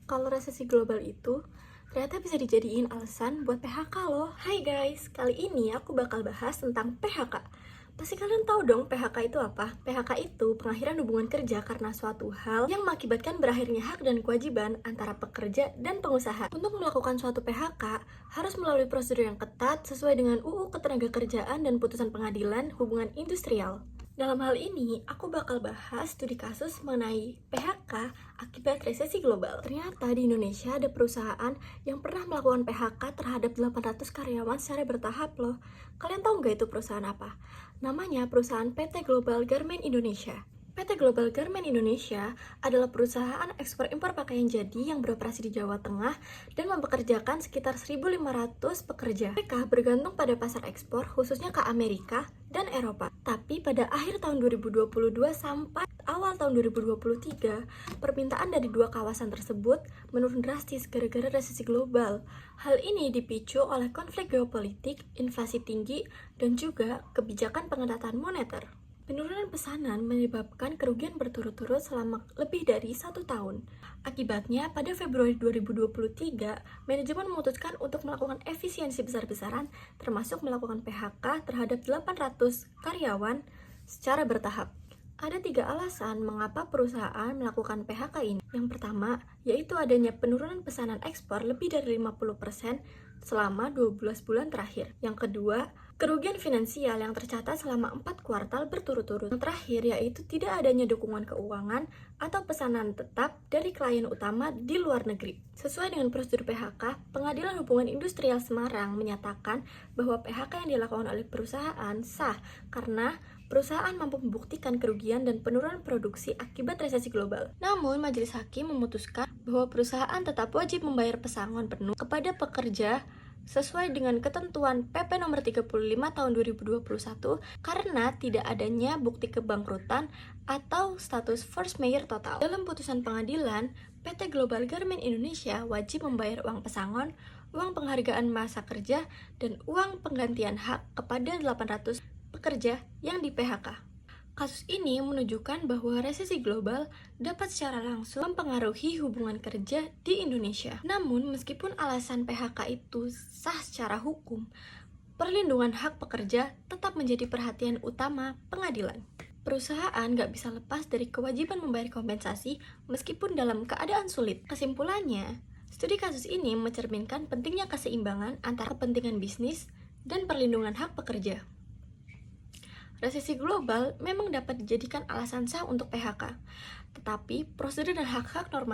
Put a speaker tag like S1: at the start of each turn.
S1: Kalau resesi global itu ternyata bisa dijadiin alasan buat PHK loh. Hai guys, kali ini aku bakal bahas tentang PHK. Pasti kalian tahu dong PHK itu apa? PHK itu pengakhiran hubungan kerja karena suatu hal yang mengakibatkan berakhirnya hak dan kewajiban antara pekerja dan pengusaha. Untuk melakukan suatu PHK, harus melalui prosedur yang ketat sesuai dengan UU Ketenagakerjaan dan putusan pengadilan hubungan industrial. Dalam hal ini, aku bakal bahas studi kasus mengenai PHK akibat resesi global. Ternyata di Indonesia ada perusahaan yang pernah melakukan PHK terhadap 800 karyawan secara bertahap loh. Kalian tahu nggak itu perusahaan apa? Namanya perusahaan PT Global Garment Indonesia. PT Global Garment Indonesia adalah perusahaan ekspor-impor pakaian jadi yang beroperasi di Jawa Tengah dan mempekerjakan sekitar 1.500 pekerja. Mereka bergantung pada pasar ekspor, khususnya ke Amerika dan Eropa. Tapi pada akhir tahun 2022 sampai awal tahun 2023, permintaan dari dua kawasan tersebut menurun drastis gara-gara resesi global. Hal ini dipicu oleh konflik geopolitik, inflasi tinggi, dan juga kebijakan pengetatan moneter. Penurunan pesanan menyebabkan kerugian berturut-turut selama lebih dari 1 tahun. Akibatnya, pada Februari 2023, manajemen memutuskan untuk melakukan efisiensi besar-besaran, termasuk melakukan PHK terhadap 800 karyawan secara bertahap. Ada 3 alasan mengapa perusahaan melakukan PHK ini. Yang pertama, yaitu adanya penurunan pesanan ekspor lebih dari 50% selama 12 bulan terakhir. Yang kedua, kerugian finansial yang tercatat selama 4 kuartal berturut-turut. Yang terakhir, yaitu tidak adanya dukungan keuangan atau pesanan tetap dari klien utama di luar negeri. Sesuai dengan prosedur PHK, Pengadilan Hubungan Industrial Semarang menyatakan bahwa PHK yang dilakukan oleh perusahaan sah karena perusahaan mampu membuktikan kerugian dan penurunan produksi akibat resesi global. Namun, majelis hakim memutuskan bahwa perusahaan tetap wajib membayar pesangon penuh kepada pekerja sesuai dengan ketentuan PP nomor 35 tahun 2021 karena tidak adanya bukti kebangkrutan atau status force majeure total. Dalam putusan pengadilan, PT Global Garment Indonesia wajib membayar uang pesangon, uang penghargaan masa kerja, dan uang penggantian hak kepada 800 pekerja yang di PHK. Kasus ini menunjukkan bahwa resesi global dapat secara langsung mempengaruhi hubungan kerja di Indonesia. Namun, meskipun alasan PHK itu sah secara hukum, perlindungan hak pekerja tetap menjadi perhatian utama pengadilan. Perusahaan nggak bisa lepas dari kewajiban membayar kompensasi meskipun dalam keadaan sulit. Kesimpulannya, studi kasus ini mencerminkan pentingnya keseimbangan antara kepentingan bisnis dan perlindungan hak pekerja. Resesi global memang dapat dijadikan alasan sah untuk PHK, tetapi prosedur dan hak-hak normatif